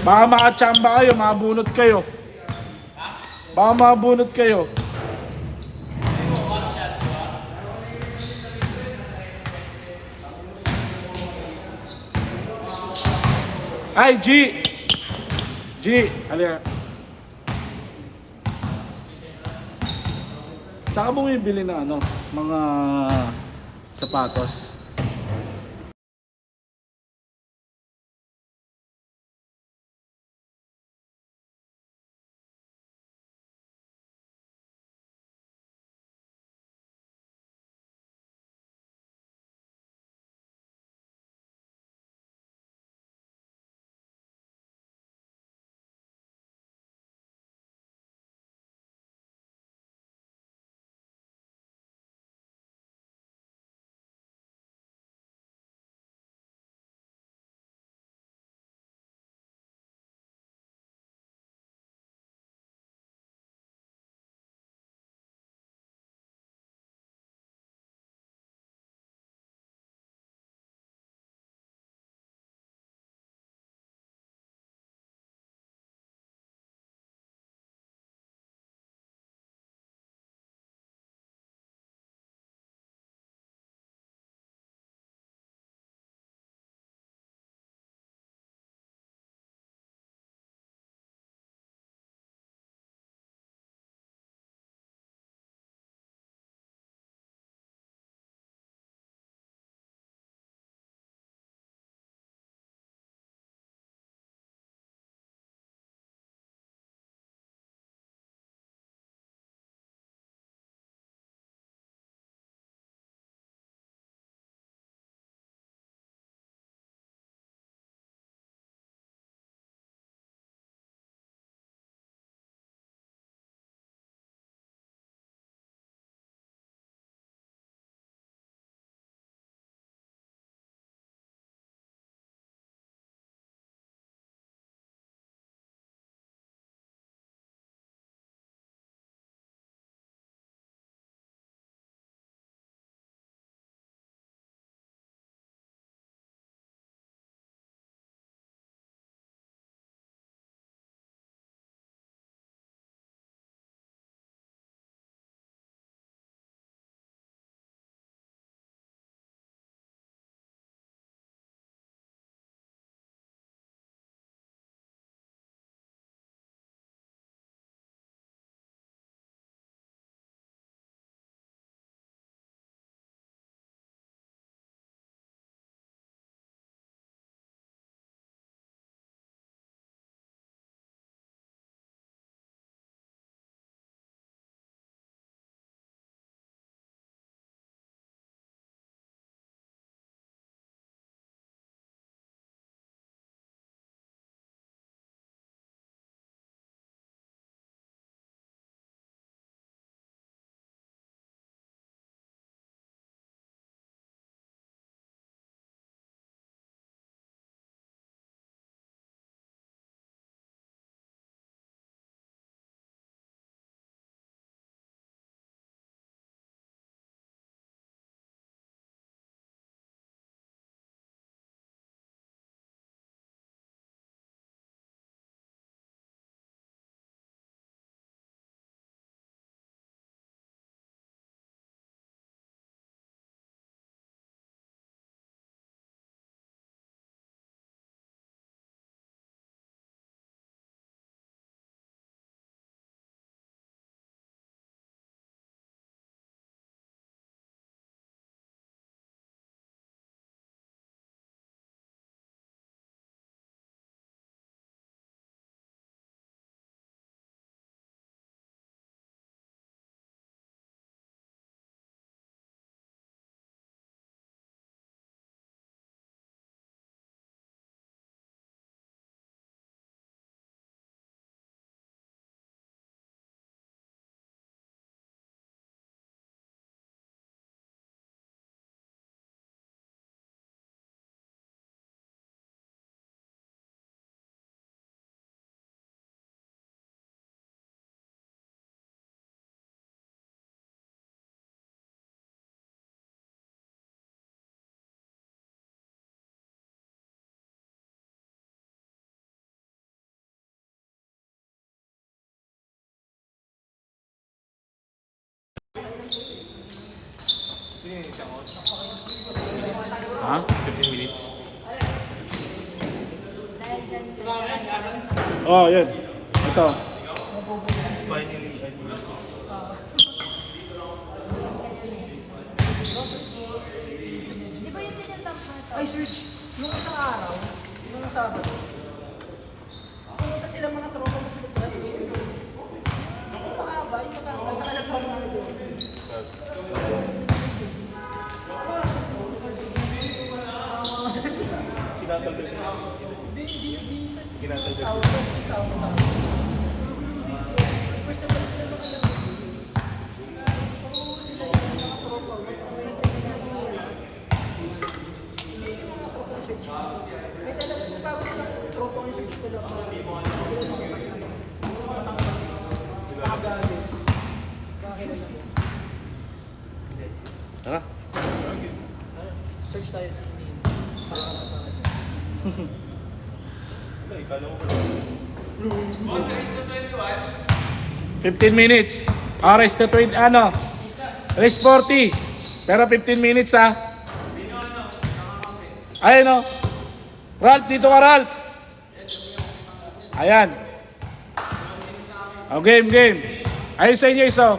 Baka makachamba kayo, mabunot kayo. Baka mabunot kayo. Ay, G! G, halika. Saan ka bumibili ng ano, mga sapatos? Ha? 15 minutes. Oh, yun. Ito. Finally. Di ba yung tinatap mo ito? Ay, search. Nung isang araw, nung Sabado, pumunta sila mga tropa mo sa lugar. Mahaba, yung nakakalap pa mga doon. Tara. Search tayo. 15 minutes. Rest to 20, ano? Rest 40. Pero 15 minutes ha. Ayun o. Ralph, dito ka Ralph. Ayan. O, game, game. Ayun sa inyo isa.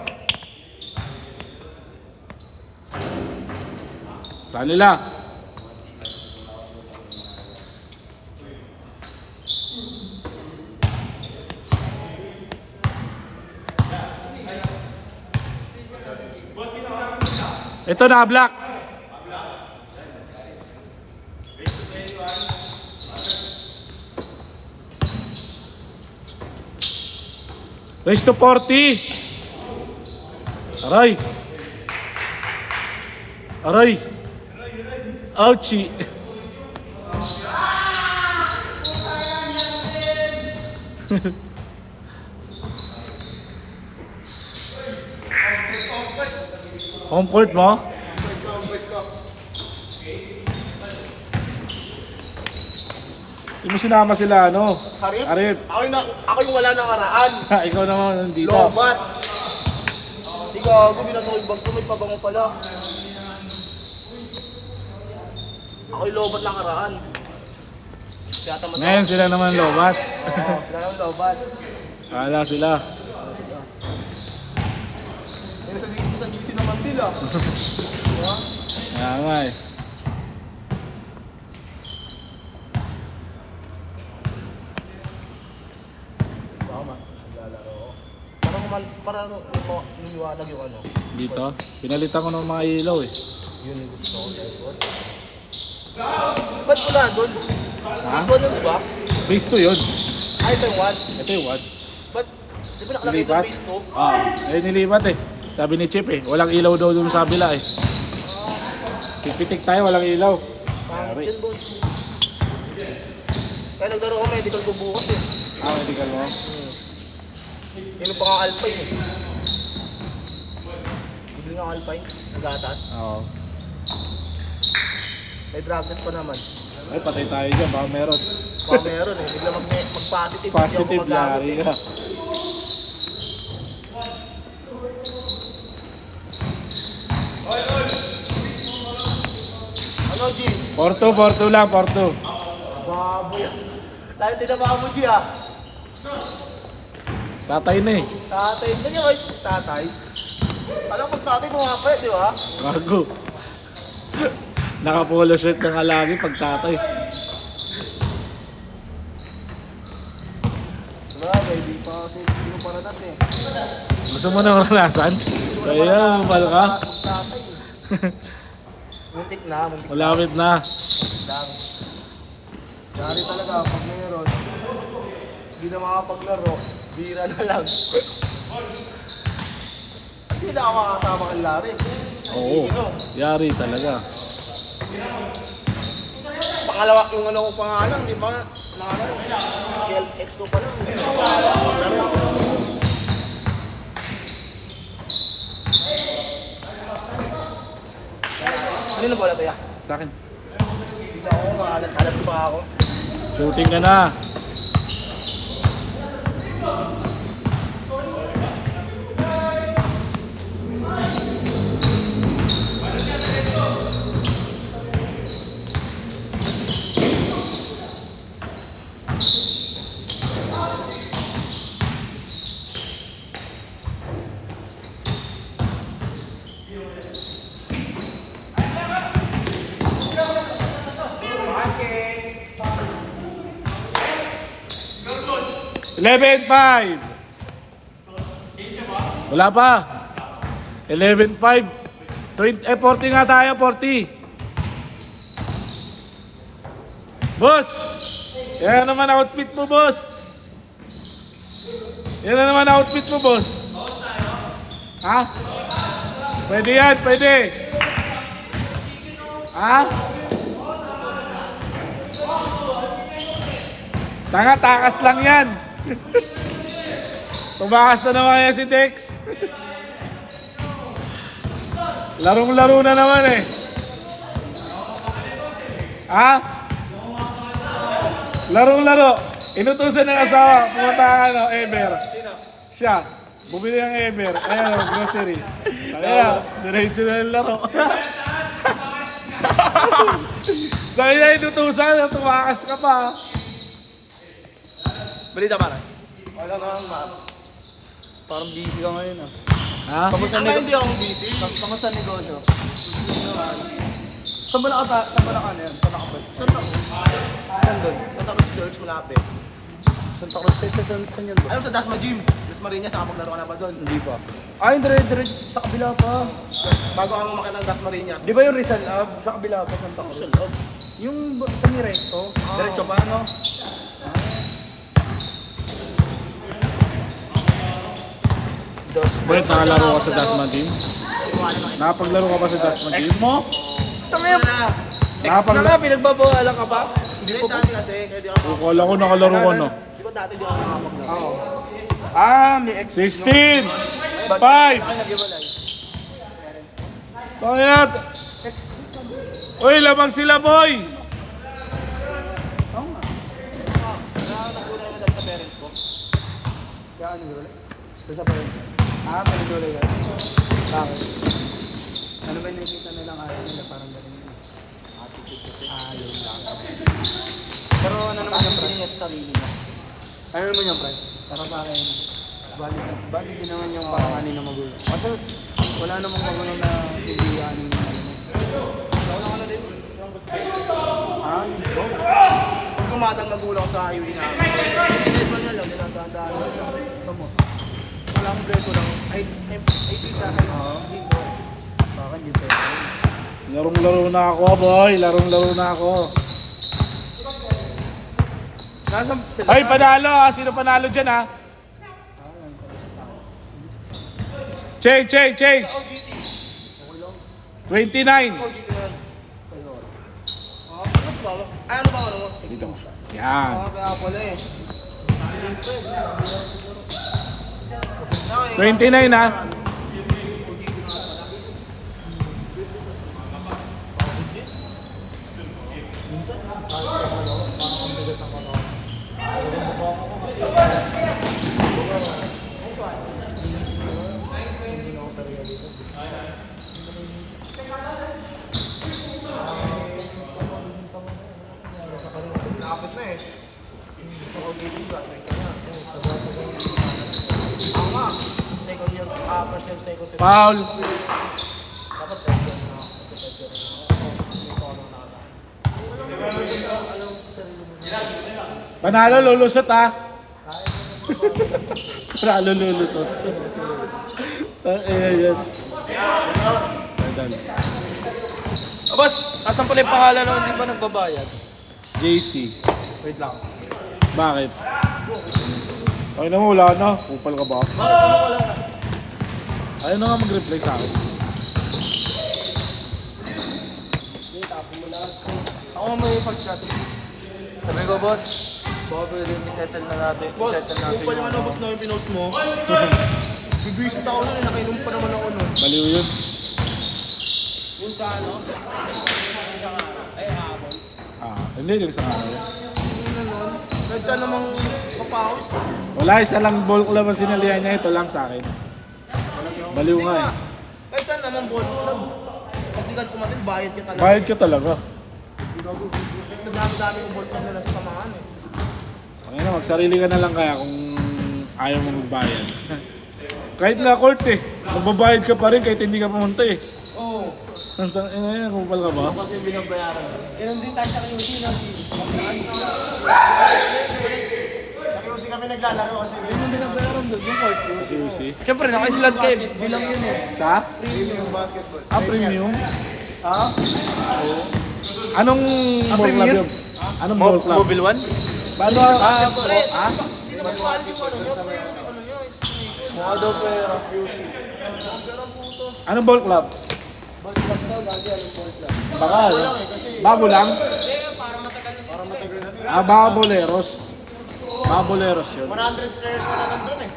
Saan nila? Ito na, black. Raise to 40. Aray. Aray. Ouchie. Home court mo? Hindi mo sinama sila, ano? Arif? Arif. Ako yung wala ng karaan. Ikaw naman nandito. Lobat. Hindi gago, binato ko yung bag ko, may pabango pala. Ako yung lobat ng karaan. Kaya tama Ngayon sila naman lobat. Oo, sila yung lobat. Kala sila. Yung sa GC naman sila. Kaya nga eh. Parang niliwanag yung ano. Dito. Pinalitan ko ng mga ilaw eh. Yun yung gusto ko. Ba't wala doon? Ha? This one yun ba? Base 2 yun. Ay, ito yung one. Ito yung what? Ba't, di ba nakalagay doon Nilipat? base 2? Eh nilipat eh. Sabi ni Chip eh. Walang ilaw daw dun sa kabila eh. Pipitik tayo, walang ilaw. Pangit yun, boss. Kaya naglaro ko medical ko bukas eh. Medical mo? Yun yung pang Alpine eh. Bibili nga Alpine, nagatas. Oo. May drug test pa naman. Ay, patay tayo dyan. Baka meron. Baka meron eh, bigla mag-positive. Positive, yari ka. Ano, G? 4-2 lang, 4-2. Baboy ah. Dahil tinabaka mo, G ah. Tatay na eh. Tatay, ganyan kayo, tatay. Alam pag tatay pumapay, di ba? Bago. Naka-polo shirt na nga lagi pag tatay. Sabagay, di pa kasi hindi mo paranas eh. Gusto mo nang ranasan? Kaya, mahal ka. Tatay eh. Muntik na, muntik Malapit na. lang. Dari talaga, pag mayroon, hindi na makapaglaro, bira na lang. Hindi na ako makakasama kang Larry. Oo. Yari talaga. Pangalawa, yung ano ko pangalan, di ba? Nakalaro. KLX ko pa lang. Laro. Ano na bola to ya? Sa akin. Hindi ako, makalat-alat pa ako. Shooting ka na. 11-5. Wala pa. 11-5. 40 nga tayo, 40. Boss! Yan naman outfit mo, boss. Yan na naman outfit mo, boss. Ha? Pwede yan, pwede. Ha? Tanga, takas lang yan. Tumakas na naman yan si Dex. Larong-laro na naman eh. Ha? Larong-laro. Inutusan ng asawa. Pumunta ka Ever. Siya. Bumili ng Ever. Ayan, grocery. Ayan, diretso na yung laro. Dahil na inutusan, tumakas ka pa. Balita pare. Wala na lang ma. Parang busy ka ngayon ah. Ha? Kamusta hindi ako busy? Kamusta negosyo? Saan ba na ano yan? Saan nakabas? Saan doon? Santa Cruz Church, malapit. Santa Cruz, saan yan doon? Ayun sa Dasma Gym. Dasma Riñas, saka maglaro ka na ba doon? Hindi pa. Ay, dire sa kabila pa. Bago ka mamakit ng Dasma Riñas. Di ba yung Rizal Ab? Sa kabila pa, Santa Cruz. Sa loob. Yung sa ni Resto? Diretso pa, no? Brent, nakalaro ka sa Dasma Team? Nakapaglaro ka pa sa Dasma Team? Mo? Tama yun. Next na nga, pinagbabawalan ka pa? Hindi ko dati kasi, kaya di ako Kala ko nakalaro ka na. Di ko dati di ako nakakapaglaro. May ex. 16! 5! Bakit? Uy, lamang sila, boy! Kaya ano yun? Basta pa rin. May nagulay ka. Bakit? Ano ba yung nakikita nilang ayaw nila? Parang ganun yun. Ayaw lang. Pero ano naman yung pre? Ano naman yung pre? Para sa akin, bali din naman yung panganin na magulo. Kasi wala namang magulo na hindi anin na magulo. Yun po. Pag kumatang magulang sa IUI namin, hindi na lang, dinadaan lang. Tama. Wala akong preso lang. Ay, tita. Bakit yun sa'yo? Larong-laro na ako, boy. Larong-laro na ako. Nasaan sila? Ay, panalo ha. Sino panalo dyan ha? Change. 29. Ay, ano ba ano mo? Dito. Yan. Kaya pala eh. 29 ha. Nakapit na eh. Second year, first year, second year. Foul. Dapat third year na. Panalo, lulusot ha. Panalo, lulusot. Ayan. Boss, asan pala yung pangalan na hindi pa nagbabayad? JC. Wait lang. Bakit? Ay na mo, wala na. Upal ka ba? Ayaw na nga mag-reply sa akin. Ako may pag-chat. Sabi ko, boss, baka pwede i-settle na natin. Boss, I-settle natin kung pala ano boss na yung pinost mo. Bibisit ako nun, nakainom pa naman ako nun. Baliw yun. Yung sa ano? Hindi din sa araw. Kahit saan namang papawis. Wala, isa lang ball ko lang ang sinalihan niya. Ito lang sa akin. Baliw nga eh. Kahit saan namang ball. Pag di ka kumatil, bayad ka talaga. Bayad ka talaga. Sa dami-dami yung ball na nasa samahan eh. Ay na, magsarili ka na lang kaya kung ayaw mo magbayad. Kahit na court eh. Magbabayad ka pa rin kahit hindi ka pumunta eh. Oo. Ano kupal ka ba? Kasi binabayaran. Ganun din tayo sa QC na. Sa QC kami naglalaro kasi Yun yung binabayaran doon, yung court. UC. Siyempre, nakaslot kayo. Bilang yun eh. Sa? premium basketball. Premium? Ha? Anong ball club Premier? yun? Anong ball club? Mobile 1? Paano? Hindi naman mahal yung ano niya, pero yung ano niya, explanation. Mukha daw pera. Anong ball club? Ball club daw, lagi anong ball club. Baka, Wala eh, kasi bago lang? para matagal na. Baka boleros. Baka boleros yun. 100 players na lang nandun eh.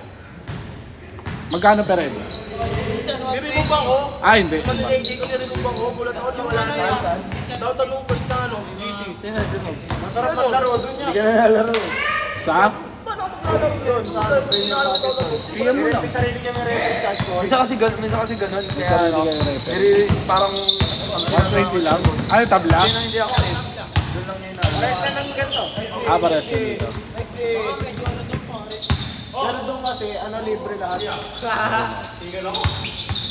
Magkano per head? Niremove ba ako? Hindi. Mag-AJ ko niremove ako, gulat ako na wala na yan. Downtown Hoopers na ano, GC. Sino dun mo? Masarap maglaro doon Hindi niya. ka nalalaro. Sa? Paano ako maglalaro doon? Sa premium basketball. Bigyan mo lang. May sarili niya may record cash ko. Minsan kasi ganun. Kaya Sarili ano, kayo refer. parang 120 lang? Ano tabla? hindi ako eh. Doon lang niya Pares na ng ganito. Pares na dito. Pero doon kasi, ano, libre lahat.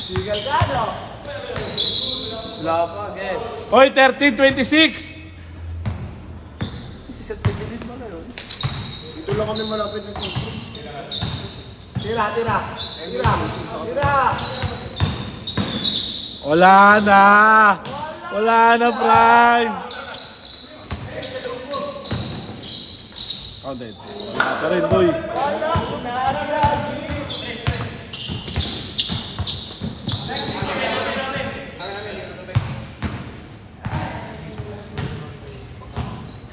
Sigal ka, no? Wala pa, okay. Hoy, 13-26! Dito lang kami malapit ng coach. Tira. Wala na! Wala na, Prime! Counted. Wala pa rin, boy.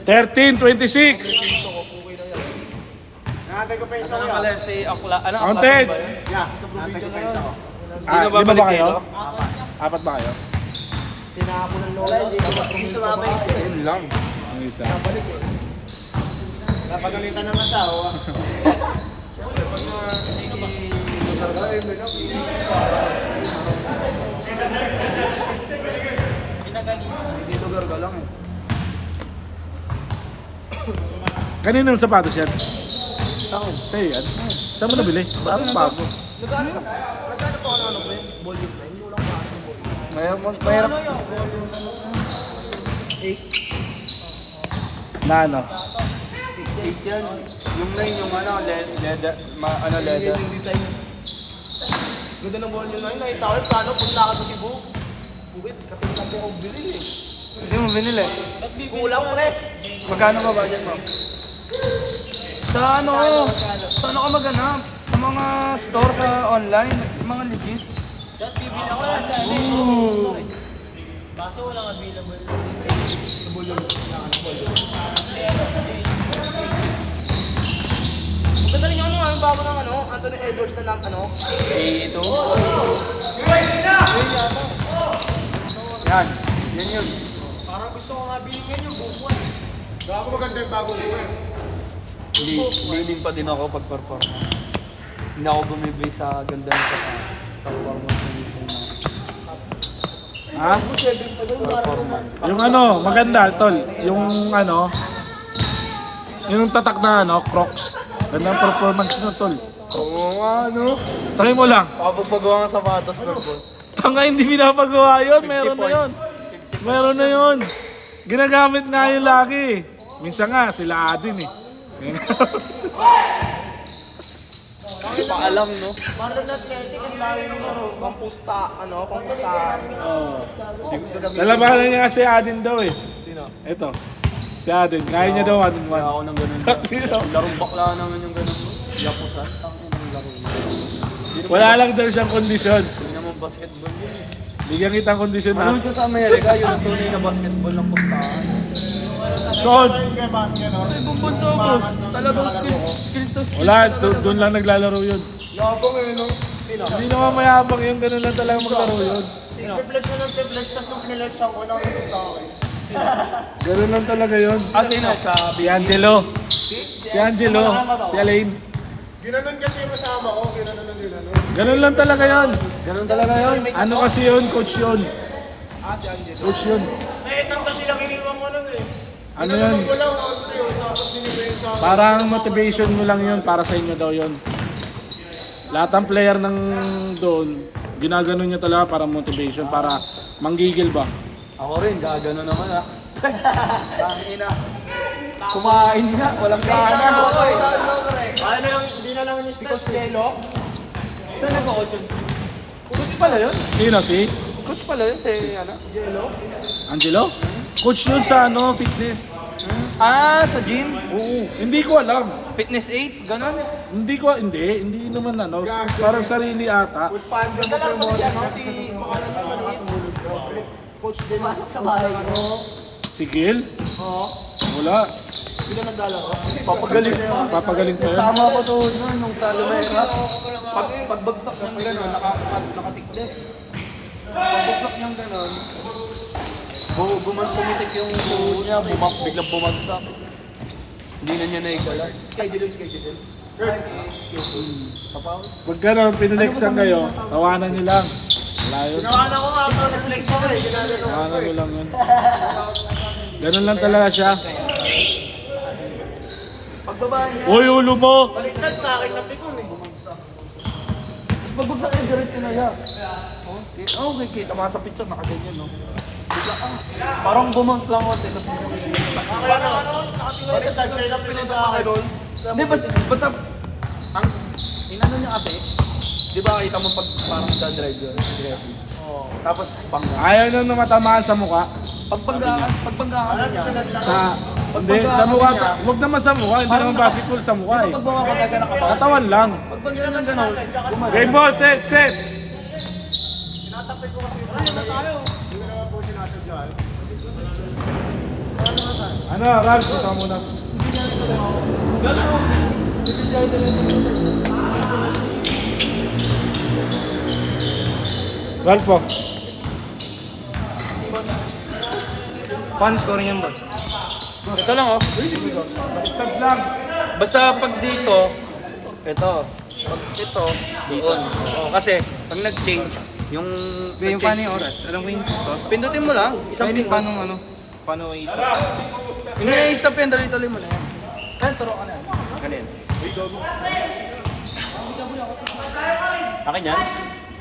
Thirteen, 26. Nakatay ko pa isa Ano ko pala si Akla? Ano Counted. Yeah, sa probinsya na yun. Sino ba Lima balik ba kayo? dito? Apat ba kayo? Tinako ng lola. Hindi sumabay isa. Yun lang. Ang isa. Napagalitan ng asawa. Dito garga lang eh. Kaninang sapatos yan? Sa'yo yan? Saan mo nabili? Bakit bago? Nagkano po ako ng ano, Ben? Ball game na. Hindi ko lang Mahirap. Na ano? 8 yan. Yung lane, yung ano, leather. Leather. yung design. Ganda ng ball yun na yun. Nakita ko yun. Sana punta ka sa Cebu. Bukit, kasi lang ako bilhin eh. Hindi mo binili. Kulang pre. Magkano ba budget mo? Sa ano? Sa ano ka maghanap? Sa mga store sa online? Mga legit? Bibili ako yan sa Baso walang available. Maganda rin yung ano, ang bago ng ano, Anthony Edwards na lang ano. Ito. Yan. Yan yun. Parang gusto ko nga bilhin yung bukuan. Gago maganda yung bagong bukuan. Leaning pa din ako pag perform. Hindi ako bumibili sa ganda ng performance ng Ha? Yung ano, maganda, tol. Yung ano, yung tatak na ano, Crocs. Ganda ang performance na, tol. Oo nga, no? Try mo lang. Kapagpagawa ng sapatos na boss. Tanga, hindi pinapagawa yun. Meron na yun. Meron na yun. Ginagamit nga yun lagi. Minsan nga, sila Adin eh. Hindi pa alam, no? Marlon Athletic, ang layo ng laro. Pampusta, ano, pampustahan. Lalabanan niya kasi Adin daw eh. Sino? Ito. Si Adin. Kaya niya daw Adin Kaya 1. ako ng ganun. Larong bakla naman yung ganun. Yapusan. Tangin ng laro. Wala lang daw siyang kondisyon. Hindi naman basketball yun eh. Bigyan kitang kondisyon Ano na. siya sa Amerika? Yung tunay na basketball ng pustahan. Son, Kaya bakit yan, no? Ay, bumbunso ko. Talagang skill to skill. wala. Doon lang naglalaro yun. Yabang eh, no? Sino? Hindi naman mayabang yun. Ganun lang talaga maglaro yun. Nag-flex na nag-flex, tapos nung pinilex ako, nakikita ako eh. Ganun lang talaga yun. Sino? Sa Si Angelo. Si Angelo. Si Alain. Ginanon kasi yung kasama ko, ginanon. Ganun lang talaga yun. ganun talaga yun. Ano kasi yun? Coach yun. Si Angelo. Coach yun. Nakitang kasi lang iniwan ko nun eh. Ano yun? Ko lang, tapos binibigay sa akin. Parang motivation mo lang yun. Para sa inyo daw yun. Lahat ng player ng doon, ginaganon niya talaga para motivation. Para manggigil ba? Ako rin, gagano naman ah. Tangina. Kumain nga, walang kanan. Kaya na lang, hindi na lang ni-start. Lelo. Saan nag-coach yun? Coach pala yun? Sino si? Coach pala yun si ano? Angelo? Coach yun sa fitness. Ah, sa gym? Oo, hindi ko alam. Fitness 8? Ganon? Hindi naman parang sarili ata. Ganda lang po siya, no? Si pangalan ng maliit. Coach din. Pasok sa bahay ko. Si Gil? Oo. Wala. Hindi na nagdala ko. Papagaling pa yun. Tama ko to nung sa Lumera. Pagbagsak ng ganon, nakatikdip. Pagbagsak niyang ganon, pumitik yung tuhod niya, biglang bumagsak. Hindi na niya naigala. Schedule. Pag gano'n, pinilexan kayo, tawanan nyo lang. Wala yun. Ginawa ko nga ako, reflex ako eh. Tawanan nyo lang yun. Ganun lang talaga siya. Pagbaba niya, Uy, ulo mo! Baliktad sa akin na pikon eh. pagbagsak niya, direct na niya. Okay, kita mga sa picture, nakaganyan, no? Parang bumangks lang ako. Kaya na ano, baliktad siya yung pikon sa akin doon. Hindi, basta, ang inano niya kasi, di ba kita mo pag parang nagdadrive yun, aggressive. Tapos pangga. Ayaw nyo na matamaan sa mukha. Pagpanggahan niya, Hindi, sa mukha. Huwag naman sa mukha. Hindi naman basketball sa mukha eh. pagbawa ka talaga nakapasok. Katawan lang. Pagpanggahan ng gano'n, Game ball, set! Tinatapit ko kasi yung ano tayo. Hindi ko naman po sinasadya. Ano, Ralph, ito muna. Ralph po. Paano scoring yan ba? ito lang oh. Baliktad lang. Basta pag dito, ito. Pag ito, doon. Oo, kasi pag nag-change, yung paano yung oras? Alam mo yung pindutin mo lang, isang pindot. Paano i-stop? Hindi na i-stop yan, dali-dali mo na yan. Kaya turo ka na yan. Kanin? Akin yan?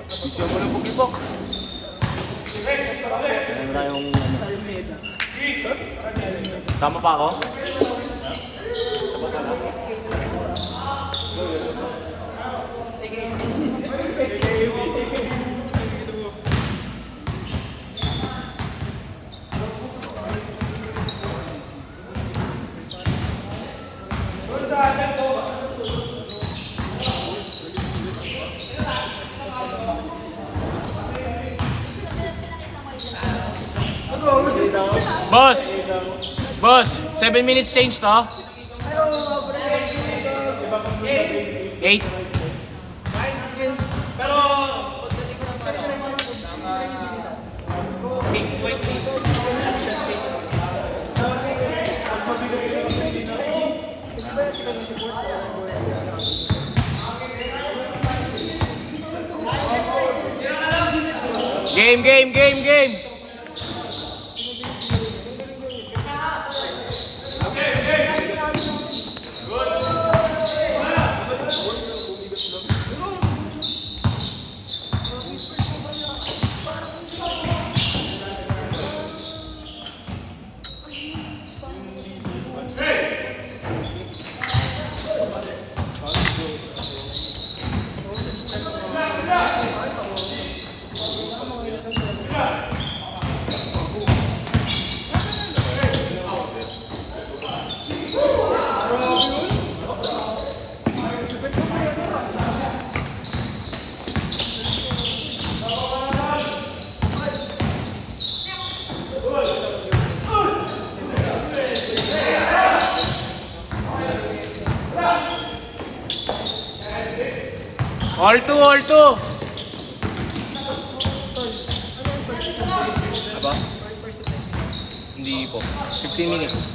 Isyo mo ng bukibok. Ano na yung... Tama pa ako? Boss, 7 minutes change to? 8. Game. All two. Aba? Hindi po. 15 minutes.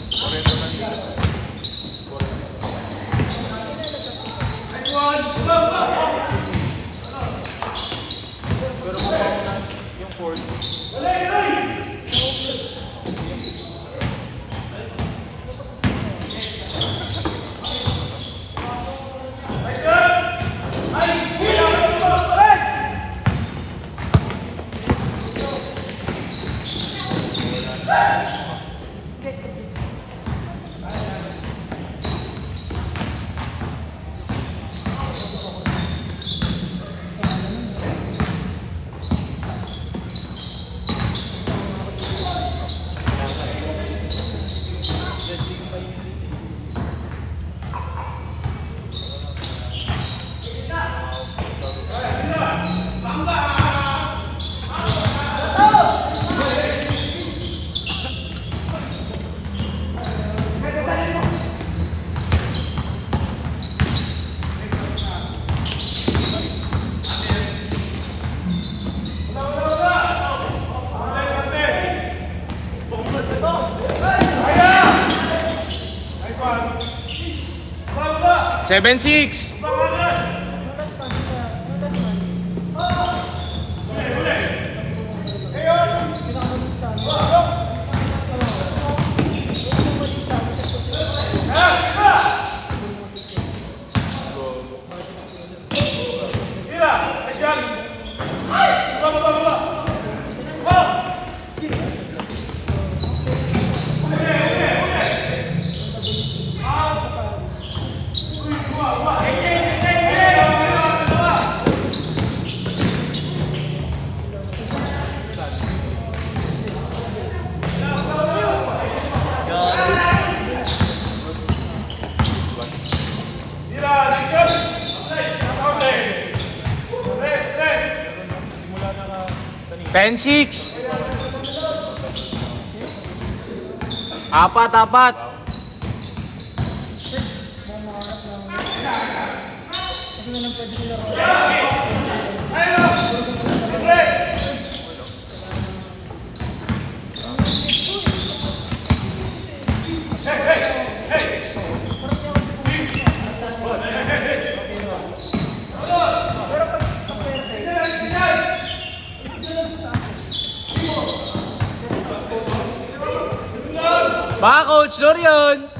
7-6. Ten six. Apat. Baka Coach Dorian.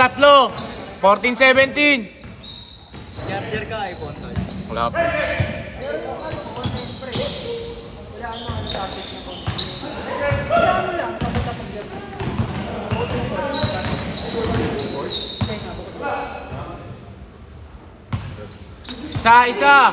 Tatlo. 14-17. Charger ka, iPhone. Wala pa. Isa.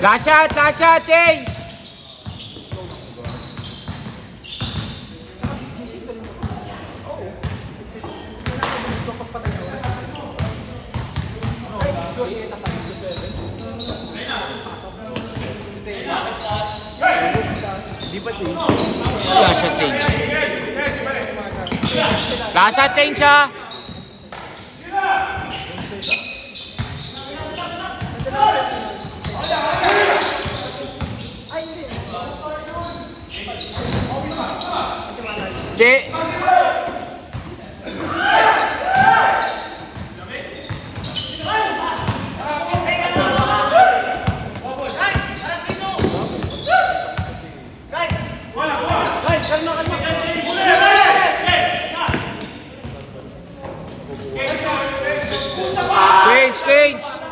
Last shot, change! Last shot, change. Last shot, change ha! Ay, hindi. Kasi malay. Che. Change.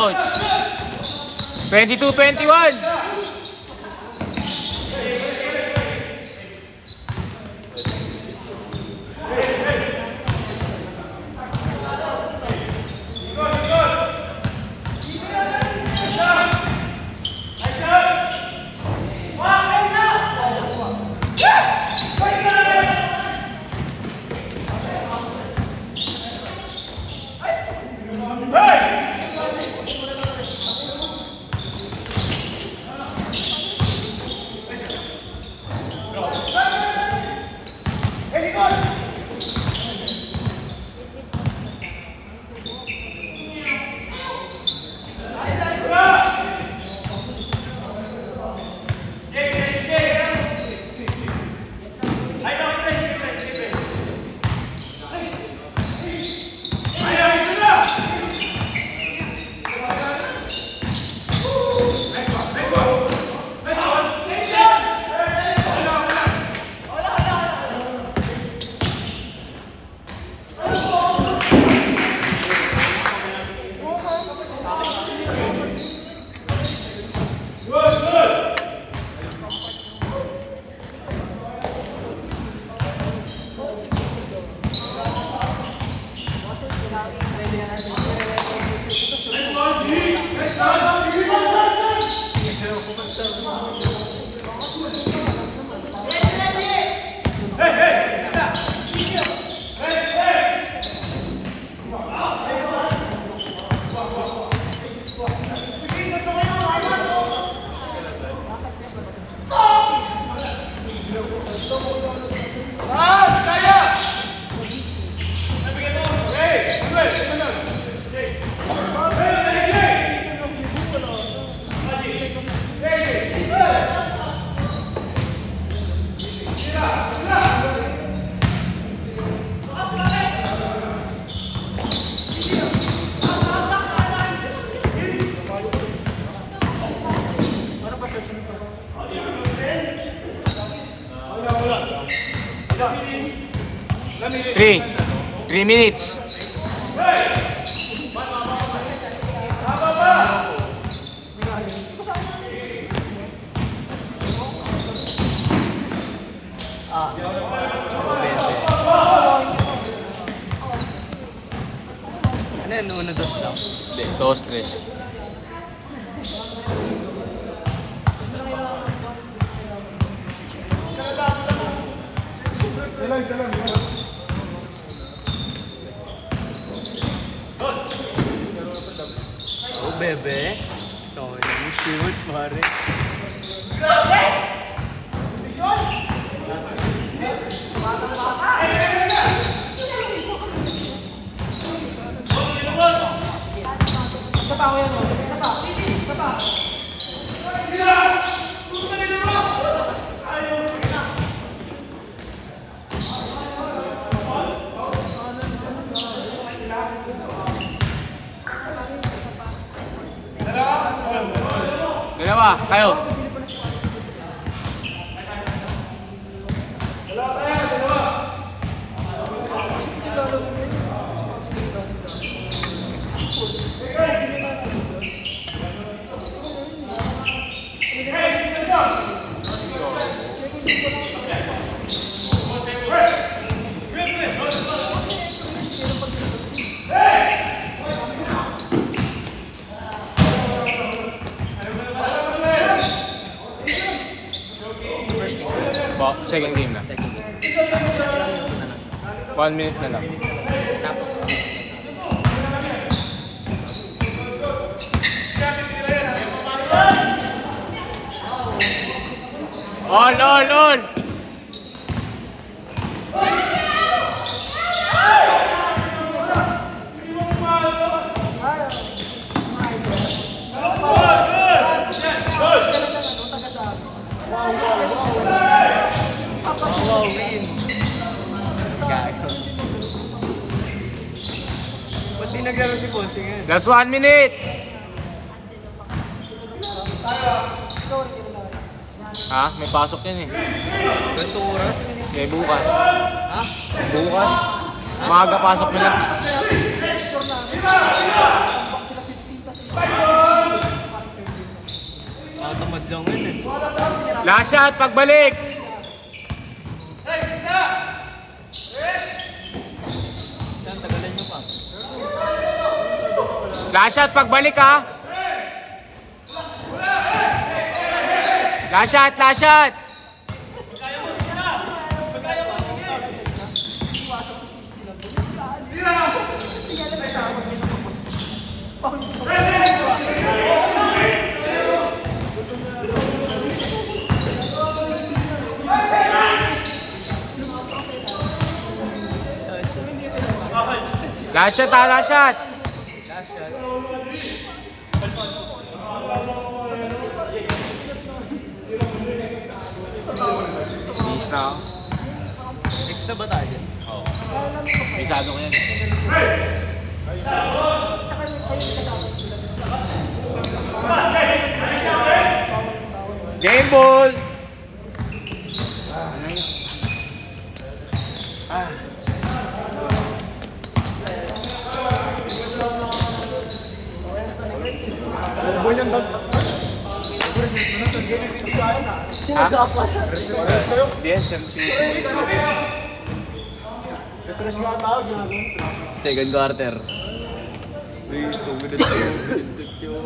Coach. 22-21. Three minutes. Ano yan? Una, dos lang. Hindi, 2-3. Isa lang. Bebe. Ikaw na yung shoot, pare. Dalawa, kayo. Second game na. 1 minute na lang. All! Wow, win. Gago. Ba't di naglaro si Ponce ngayon? Last 1 minute! Ha? May pasok yan eh. Ganito oras? May bukas. Ha? Bukas? Maaga pasok nila. Tamad lang yun eh. Last shot, pagbalik! Yan, tagalan nyo pa. Last shot, pagbalik ha! Last shot! Last shot! Miss na ako. Extra ba tayo dyan? Oo. Bisado ko yan. Game ball! Boy ng dog. Sino ka pa? Diyan, siguro. Petros nga tawag yun. Second quarter. Uy, 2 minutes yun.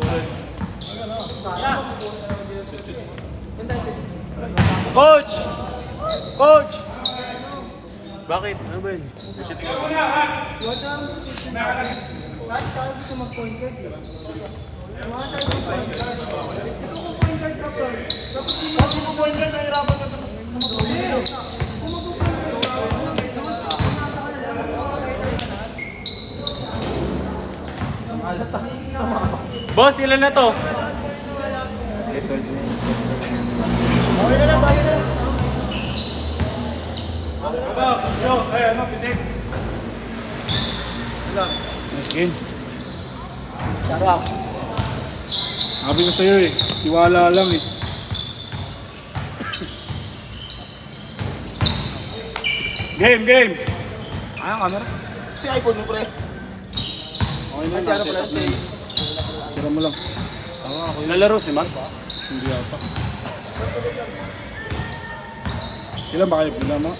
Coach! Bakit? Ano ba yun? Boss, ilan na to? Nice game. Sarap. Sabi ko sa'yo eh, tiwala lang eh. Game! Ano camera? Si iPhone mo, pre. Okay na, Kasi ano pala si... tira mo lang. Nalaro si Max? Hindi ata. Ilan ba kayo? Pila mo?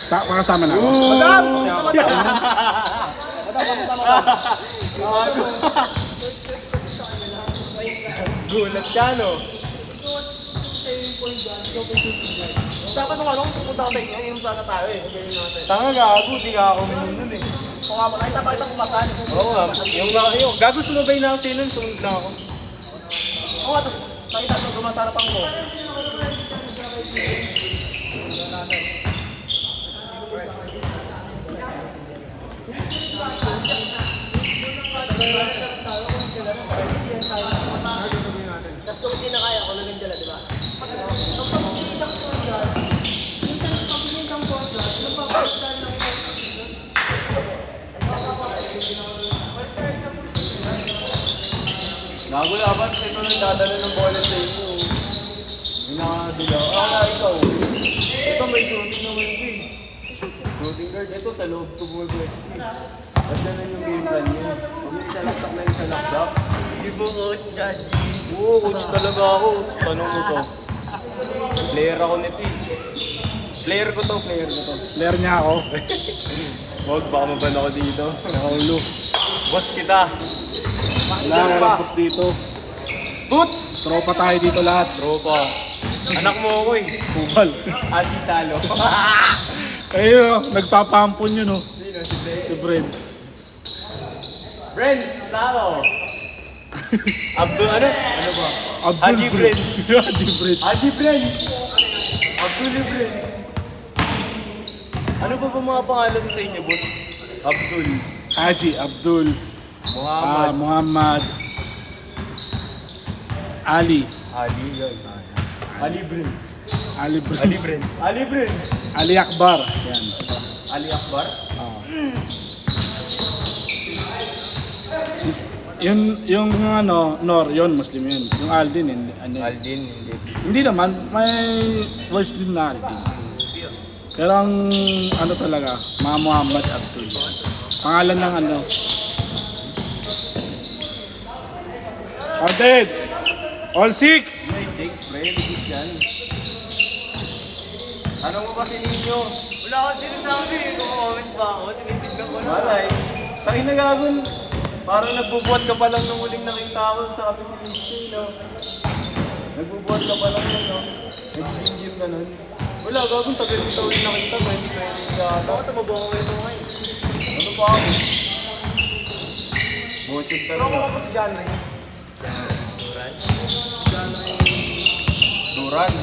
Makasama na ako. Gulat ka, no? Dapat nung ano, pupunta ako sa inyo, inom sana tayo eh. Ganyan natin. Tanga gago, di ka ako minum nun eh. Oo nga, nakita pa kitang kumasan. Oo nga, yung gago sumabay na kasi nun, sumunod na ako. Oo nga, tapos nakita ko gumasarapan ko. Tapos kung hindi na kaya, ako lang dala, di ba? Gago laban, kasi ito nang dadala ng bola sa inyo. Hindi nakadula. Ah, ikaw. Ito may shooting naman ito eh. Shooting guard, ito sa loob to ball west. At yan yung game plan niya. Huwag yung isa laksak na isa laksak. Hindi po coach yan. Oo, coach talaga ako. Tanong mo to. Player ako nito eh. Player ko to. Player niya ako. Wag, baka maban ako dito. Nakaulo. Boss kita. Wala nga tapos dito. Tut! Tropa tayo dito lahat. Tropa. Anak mo ako eh. Kubal. Ati Salo. Ayun, nagpapampon yun, oh. Si Brent. Friends, Salo. Abdul, ano? Ano ba? Abdul Haji Brent. Brent. Haji Brent. Haji Friends. Abdul Friends. Ano ba mga pangalan sa inyo, boss? Abdul. Haji, Abdul. Muhammad. Muhammad. Ali. Ali, yun. Ali Friends. Ali Ali Brent. Friends. Ali Friends. Ali Akbar. Yan. Ali Akbar. Yung ano, Nor, yun, Muslim yun. Yung Aldin, hindi. Ano, yun. Aldin, hindi. Hindi naman, may words din na Aldin. Pero ang ano talaga, mga Muhammad Abdul. Pangalan ng ano. Counted! All six! Jake, pre, ligit yan. Ano mo kasi ninyo? Wala akong sinasabi eh. Comment ba ako? Tinitignan ko na. Malay. Tayo na gagon. Parang nagbubuhat ka pa lang nung huling nakita ko sa amin ni Lindsay, no? Nagbubuhat ka pa lang nun, no? Nag-gym ka nun. Wala, gagon. Tagal dito ulit nakita. 2020 ka ata. Ako tumabo ko ito ngayon. Ano pa ako? Bullshit Pero ako talaga. ako si John Ray. Duran.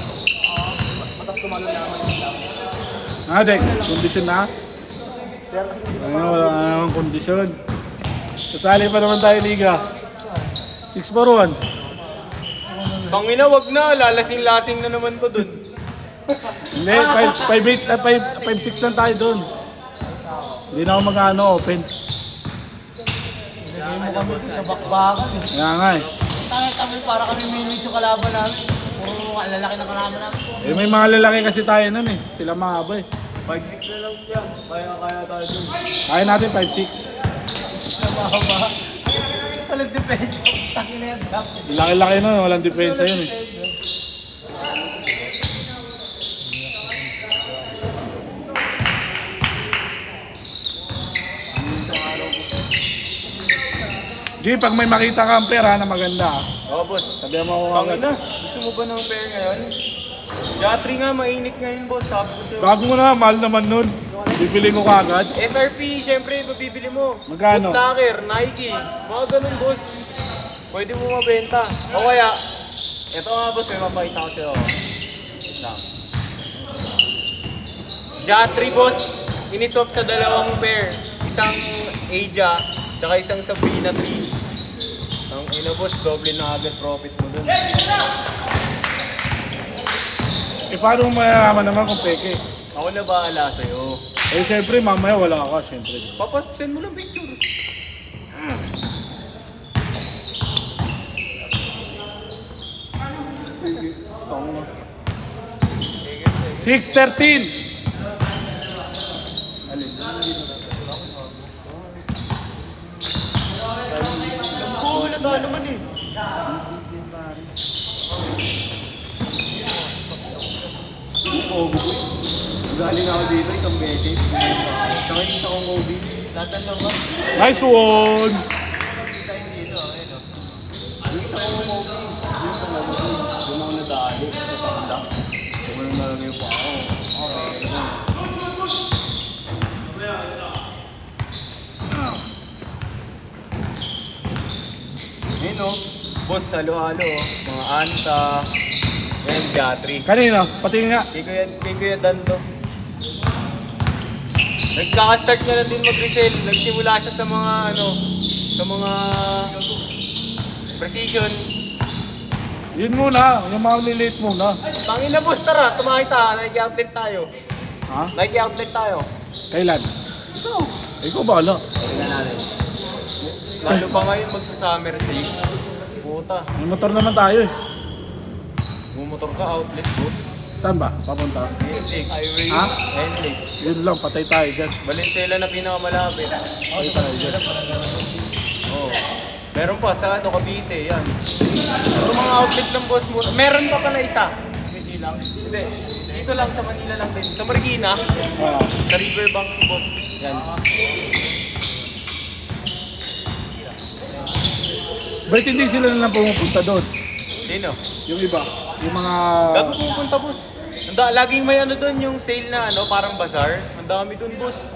Matas tumalo naman yung lang. Dex, kondisyon na. Ano, wala na namang kondisyon. Kasali pa naman tayo liga. 6-4-1. Pangina, wag na. Lalasing-lasing na naman to dun. Hindi, 5-6 lang tayo doon. Hindi na ako mag-ano, open. Hindi mo kami sa bakbakan eh. Kaya nga eh. Tangit kami para kami minis yung kalaban namin. Puro lalaki ng kalaban namin. Eh may mga lalaki kasi tayo nun eh. Sila mahaba eh. 5-6 na lang yan. Kaya tayo dun. Kaya natin 5-6. Mahaba. Walang depensa. Taki na yan. Laki-laki nun, walang depensa yun eh. G, pag may makita kang pera na maganda, Oo, boss. sabihan mo ako agad. Pangina, gusto mo ba ng pair ngayon? Jatri nga, mainit ngayon, boss. Sabi ko sa'yo. Bago mo na, mahal naman nun. Bibili ko kagad. SRP, syempre, mabibili mo. Magkano? Foot Locker, Nike, mga ganun, boss. Pwede mo mabenta. O kaya, eto nga, boss, may mapakita ko sa'yo. Wait lang. Jatri, boss, iniswap sa dalawang pair. Isang Aja, tsaka isang Sabrina 3. Ang ina, boss, doble na agad profit mo dun. Eh paano mo malalaman naman kung peke? Ako na bahala sa'yo. Eh siyempre, mamaya wala ka, siyempre. Papasend mo lang picture. Tama. 6-13. Oo, nata naman eh. Galing ako dito, isang beses. Saka yung isa kong Kobe. Latan lang ba? Nice one! Isa yung dito, ayun o. Yung isa kong Kobe. Yung isa na doon ako nadaan. Ganun na lang yung pa ako. Yun o. Boss, halo-halo oh. Mga anta. Yan, Gatri. Kanino? Patingin nga. Kay Kuya Dan to. Nagkaka-start niya lang din mag-resell. Nagsimula siya sa mga sa mga precision. Yun muna, yung mga lilate muna. Tangin na boss, tara, samahin tayo. Nike-outlet tayo. Ha? Nike-outlet tayo. Kailan? Ikaw bahala. Tingnan natin. Lalo pa ngayon magsa-summer sale. Puta. May motor naman tayo eh. Bumotor ka, outlet boss. Saan ba? Papunta? NLEX. Ha? NLEX. Yun lang, patay tayo dyan. Valenzuela na pinakamalapit. Patay tayo dyan. Oo. Meron pa sa Cavite, yan. Pero mga outlet ng boss mo, meron pa na isa. Lang. Hindi. Dito lang sa Manila lang din. Sa Marikina, sa Riverbanks boss. Yan. Ba't hindi sila na lang pumupunta doon? Sino? Yung iba? Yung mga... Gago pupunta boss. Laging may doon yung sale na parang bazaar. Ang dami doon boss.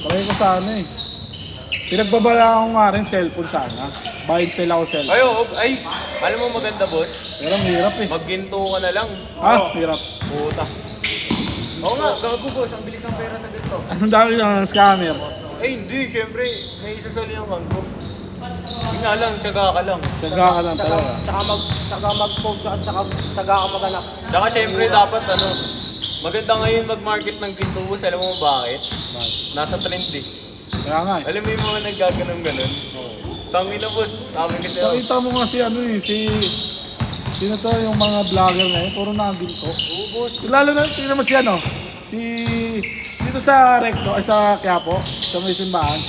Try ko sana eh. Pinagbabala ko nga rin cellphone sana. Bayad sila ako cellphone. Ay, alam mo maganda boss? Pero ang hirap eh. Magginto ka na lang. Hirap. Puta. Oo nga, gago boss. Ang bilis ng pera sa ganito. Ang dami ng scammer. Hindi. Syempre, may isasali ang ko. Hindi nga lang, tsaga ka lang. Tsaga ka lang talaga. Tsaka mag-post at tsaka ka maganap. Tsaka syempre dapat maganda ngayon mag-market ng ginto boss. Alam mo bakit? Nasa trend eh. Kaya nga eh. Alam mo yung mga naggaganong-ganon? Tangin na boss. Sabi ko sa'yo. Nakita mo nga sino to yung mga vlogger ngayon, puro nakaginto. Oo boss. Lalo na, tingnan mo si dito sa Recto, ay sa Quiapo, sa may simbahan,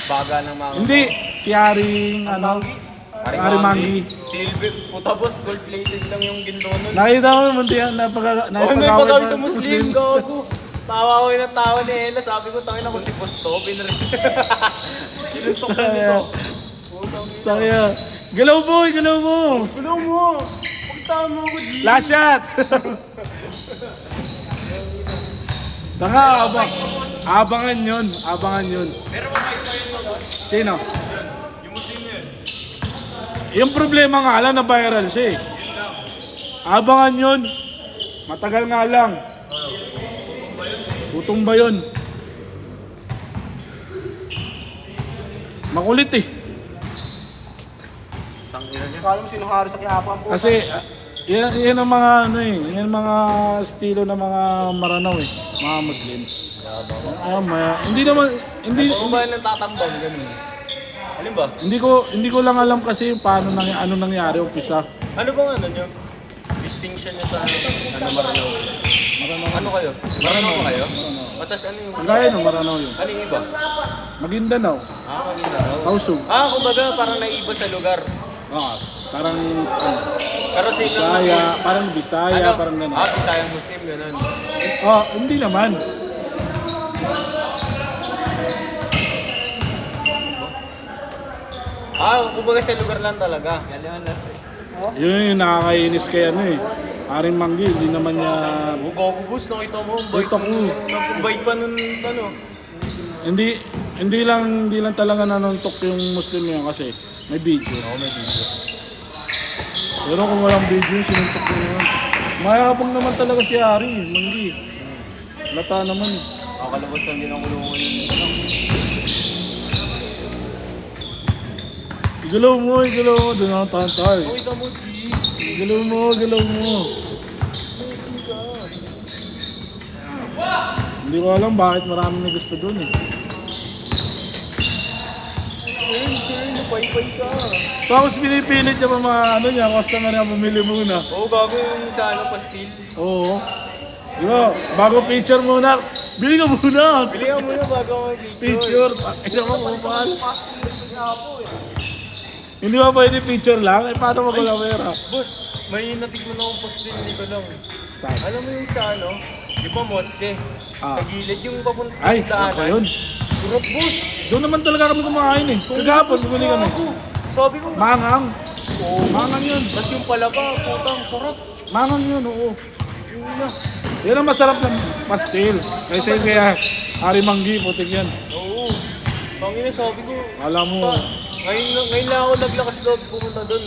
Baga ng mga... hindi, si Haring, Haring Mangi. Silver. Puta boss, gold-plated lang yung ginto nun. Nakita mo naman diyan, Napagawin sa Muslim, gago. Tawa ko yung tawa ni Ella. Sabi ko, tangin ako si Boss to. Kinuntok na nito. Tangya. Galaw boy, galaw mo. Gulaw mo! Pagtawa mo ako, G. Last shot. Tanga, abangan yun. Pero mabait pa yun boss. Sino? Yung Muslim yun. Yung problema nga lang na viral siya eh. Abangan yun. Matagal nga lang. Tutumba yun. Makulit eh. Tangina niya. Kala mo sino hari sa Quiapo ang puta. Kasi yan ang mga yan ang mga estilo ng mga Maranao eh, mga Muslim. Hindi naman Ano ba nang tatambang ganun? Alin ba? hindi ko lang alam kasi paano ano nangyari umpisa. Ano bang nyo? Distinction niya sa Maranao? Ano kayo? Maranao ba kayo? Patas ano yung... Gaya ng Maranao yun. Ano yung iba? Maguindanao, Maguindanao. Tausug. Kumbaga parang naiba sa lugar. Parang Pero sa inyo Bisaya, parang gano'n. Bisayang Muslim, gano'n. Hindi naman. Kumbaga sa lugar lang talaga. Yun yung nakakainis kay Haring Mangi, hindi naman niya... Gagubos, nakita mo, ang bait Nakita ko. Ang bait pa nun, Hindi lang talaga nanuntok yung Muslim yun kasi may video. may video. Pero kung walang video, sinuntok ko yun. Mayabang naman talaga si Hari, Mangi. Lata naman eh. Kakalabas lang din ang kulungan yun. Igalaw mo, doon ako tantay. Kita mo, G. Igalaw mo. Hindi ko alam bakit marami na gusto doon eh. Pay-pay ka. Tapos pinipilit niya pa mga niya, customer niya bumili muna. Gago yung sa pastil. Oo. Diba, bago picture muna, bili ka muna. Bili ka muna bago Picture. Ito mo, kupal. Hindi ba pwede picture lang? Paano mag-camera? Boss, may natikman akong pastil, hindi ko lang. Saan? Alam mo yung sa di ba moske? Sa gilid yung papunta Ay, daanan. ano yun? Surap boss. Doon naman talaga kami kumain eh. Kagapon, bumili kami. Sabi ko, Mangang. Oo. Mangang yun. Tapos yung palaba, putang sarap. Mangang yun, oo. Yan ang masarap ng pastil. Kaysa yung kaya Arimanggi, putik yan. Oo. Pangina, sabi ko. Alam mo, Ngayon lang ako naglakas loob pumunta doon.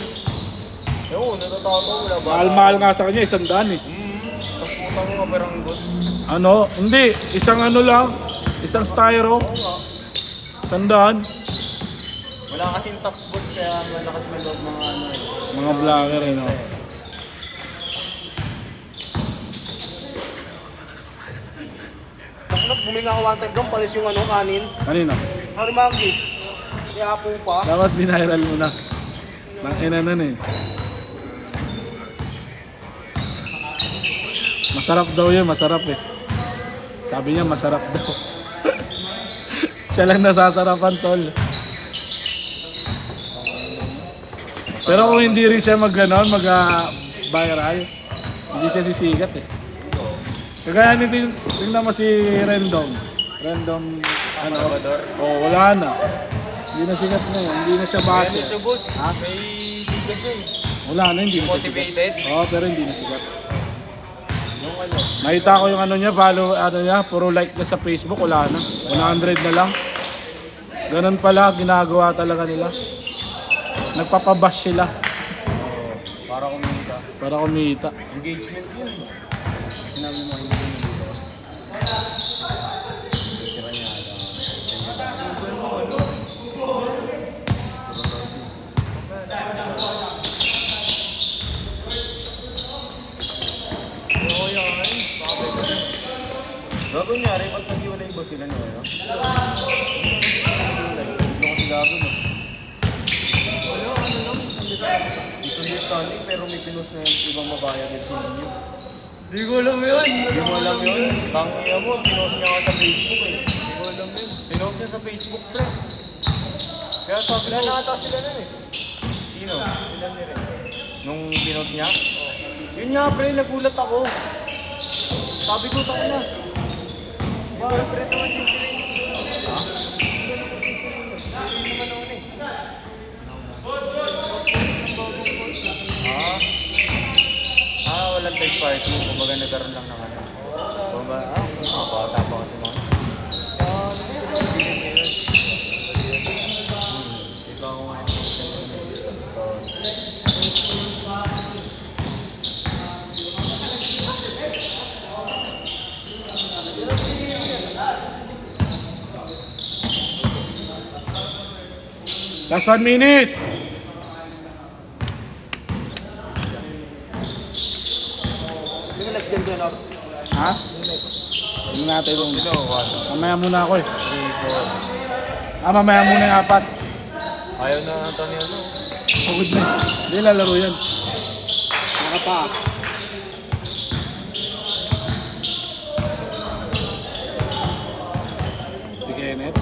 Ewan, natatawa wala ba? mahal-mahal nga sa kanya, 100 eh. Tapos putang mga baranggot. Ano? Hindi, isang ano lang, isang styro, Oo nga. 100. Wala kasing tax boss kaya malakas may loob mga ano eh. Mga vlogger eh, no? Saknap, bumili nga ako one time doon, palis yung ano, kanin. Kanina? Harimanggi. Kaya po pa. Dapat biniral mo na. Nang ina nun eh. Masarap daw yun, masarap eh. Sabi niya masarap daw. Siya lang nasasarapan, tol. Pero kung hindi rin siya mag-viral, hindi siya sisikat eh. Kagaya nito, tingnan mo si Rendom. Rendom, ano, oh, wala na. Hindi na sikat na yun, hindi na siya Ano base. siya boss? Ha? May liga siya eh. Wala na, hindi na siya sikat. Motivated? Oo, pero hindi na sikat. Yung ano? Nakita ko yung ano niya, follow, ano niya, puro like na sa Facebook, wala na. 100 na lang. Ganun pala, ginagawa talaga nila. Nagpapabash sila Para kumita. para kumita. Engagement yun. Sinabi mo hindi mo dito. Tira niya Gago niya, rin pag nag-iwalay ba sila niya, no? Kasi gago, no? Misunderstanding pero may pinos na yung ibang mabayad at hindi yun. Di ko alam yun. Di mo alam yun? Tangiya mo, pinos niya ka sa Facebook eh. Di ko alam yun. Pinos niya sa Facebook, pre. Kaya sabi ko, nakata sila nun eh. Sino? Sila si Ren. Nung pinos niya? Yun nga, pre, nagulat ako. Sabi ko, tako na. Boyfriend naman yung si Ren. Ha? Walang third party. Kumbaga nagkaroon lang ng ano. Kumbaga, bata pa kasi mga. Iba ko nga Last 1 minute! Hindi mo next game doon, no? Ha? Tingnan natin kung... Mamaya muna ako eh. Mamaya muna yung 4. Ayaw na ata ni ano. Pagod na. Hindi, lalaro yan. Nakapa. Si Kenneth.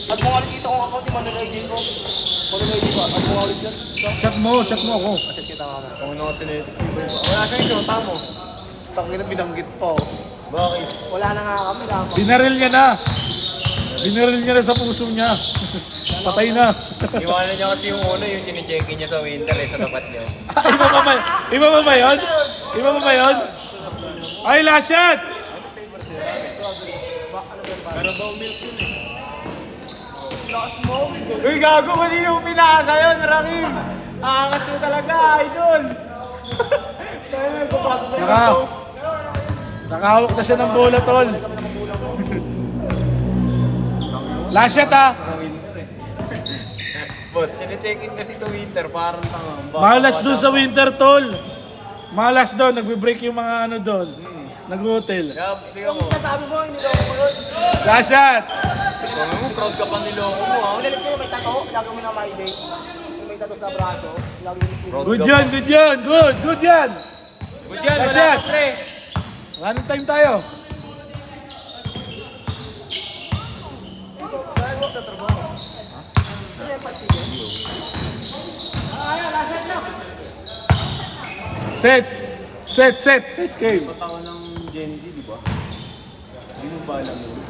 At mga ulit isa kong account, yung Manila ID ko. Manila ID ba? At mga ulit yan. Chat mo ako. Chat kita nga na. Kung ano kasi nito. Wala siya yung sinunta mo. Tangina, binanggit pa. Oh. Bakit? Wala na nga kami, lang. Binaril niya na. Binaril niya na sa puso niya. Patay na. Iwanan niya kasi yung uno, yung tinicheckin niya sa winter eh, sa tapat niya. Iba pa ba? Iba pa ba yun? Iba pa ba yun? Ay, last shot! Uy, gago, kanina mo pinasa yun, Rakim! Aangas mo talaga, idol! Kaya nagpapasa sa'yo. Nakahawak na siya ng bola, tol. Last shot, ha? Boss, tinicheckin kasi sa winter, parang tangang. Malas doon sa winter, tol. Malas doon, nagbe-break yung mga ano doon. Nag-hotel. Kaya, tingnan mo. Sabi mo, niloko mo yun. Last shot! Tingnan mo, proud ka pa niloko mo, ha? Nilag ko may tato, lagi mo na my day. Yung may tato sa braso, lagi mo Good yan, good yan, good, good yan! Good yan, Last wala shot. ka, pre! Running time tayo. Set! Set! Set! Next game. Tawa ng Gen Z, di ba? Hindi mo ba alam yun?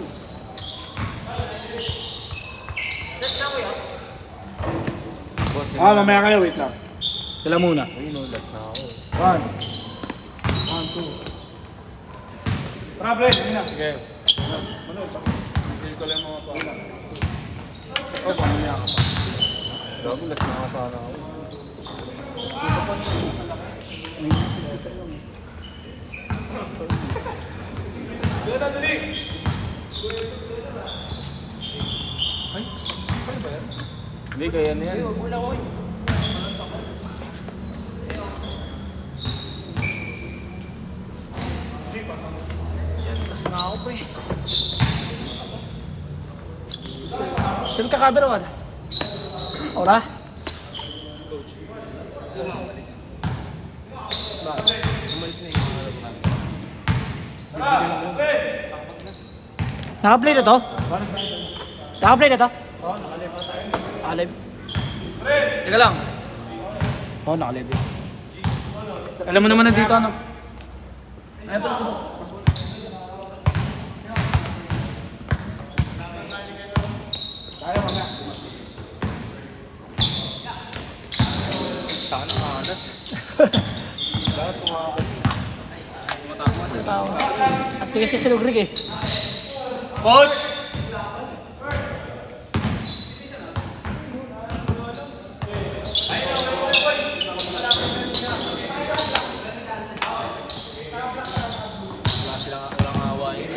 Boss, Mamaya kayo, wait lang. Sila muna. ayun o, last na ako. 1, 2. Tara, Brad, hindi na. Sige. Hindi ko lang mga pala. Oh, pamilya ka pa. Gago, last na sana ako. Hindi, kaya na yan. Tapos na ako pa eh. Sino ka-cover ako? Ora? Naka-play na to? Naka-play na to? Oo, naka-live. Teka lang. Oo, naka-live. Alam mo naman nandito ano? At tigas si Silugrig eh. Coach! Walang awa yun.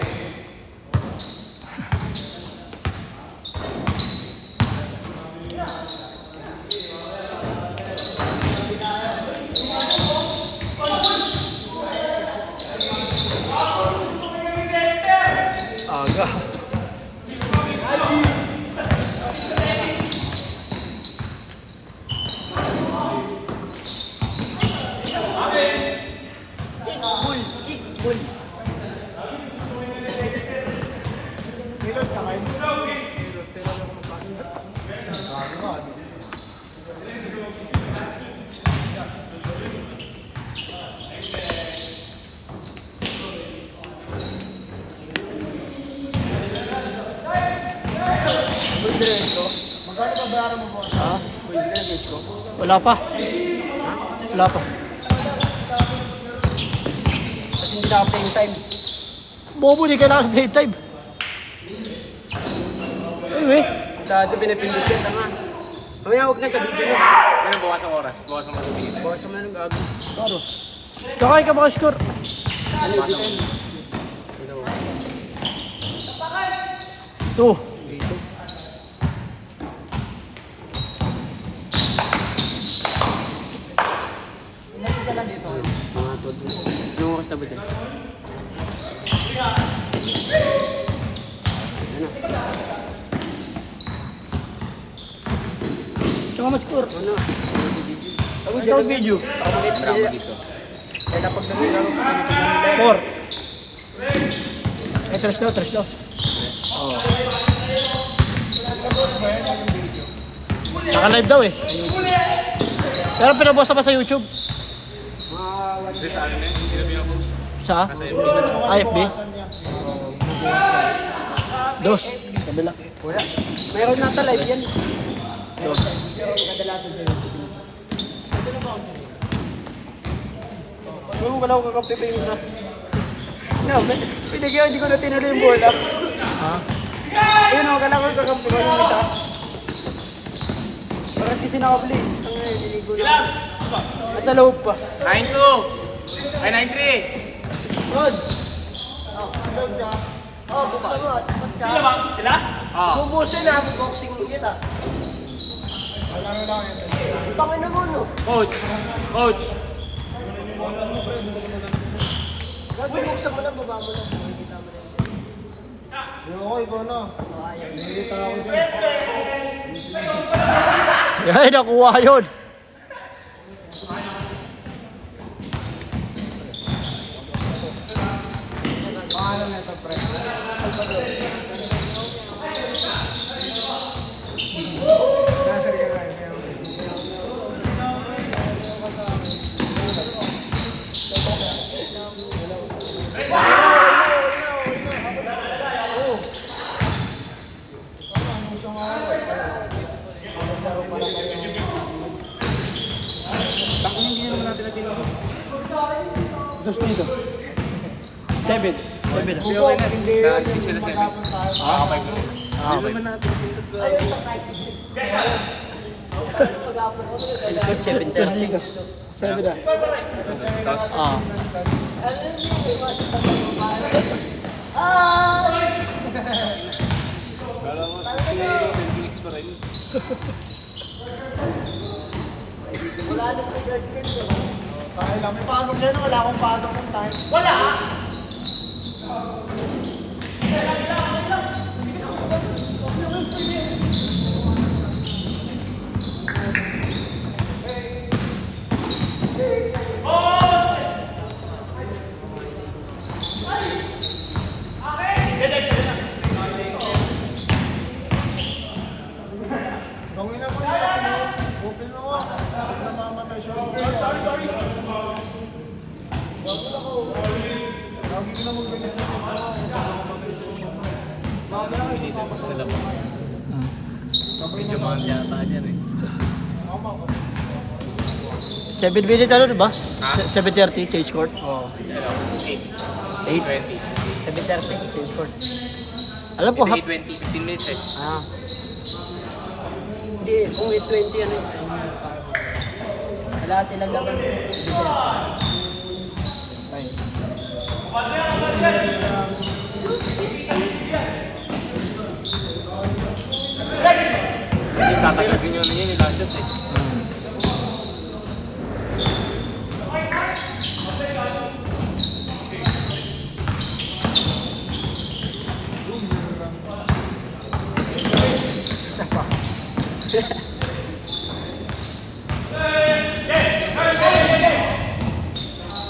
Aga. Wala pa. Wala pa. Kasi hindi na playing time. Bobo, di kailangan playing time. Ay, Dati pinapindot yan, tama. Mamaya huwag na sa video mo. Ano, bukas ang oras. Bukas ang matubig. bawas naman ng gabi. Claro. Kakay ka baka score. Ano yung bitin? Ito. Mga todo. Anong oras na ba dyan? Tsaka ma-score. Ano? Ikaw video. Bravo dito. Kaya napag namin laro. 4. Eh, tres daw. Oo. Naka-live daw eh. Pero pinabosa pa sa YouTube. Kasi sa ano na yun, hindi na pinapost. Sa? IFB? Dos. Kabila. Mayroon nata live yan. Dos. Ano ka lang kakampi pa yung isa? No, pinagyan, hindi ko na tinuloy yung bola. Ha? Ayun ako, kailangan ko kakampi ko yung isa. Paras kasi nakaplay. Ang niligo na. Nasa loob pa. 9-2! Ay, 9-3! Good. Sila? Oo. Bubusin na ako boxing kita. Pangin na mo, no? Coach! Bubuksan mo lang, baba mo lang. Ay, nakuha yun. Dos dito. 7. 7. Okay na. Nag-6 sila 7. Okay. Okay. Good 7:30. Dos dito. 7 na. Ah. Kaya lang, may pasok dyan. Wala akong pasok ng time. Wala! Gawin na po na. Open mo ako. Namamatay siya. Sorry. Lagi ko na mag-ganyan. Medyo mahal yata niya rin. 7 minutes ano diba? 7:30 change court. Oo. 8. 20. 7:30 change court. Alam ko hap. 8:20. 15 minutes eh. Ah. Hindi, kung 8:20 ano yun. Lahat ilang laban. Kasi tatagagin nyo na yun yung last shot eh. Isa pa.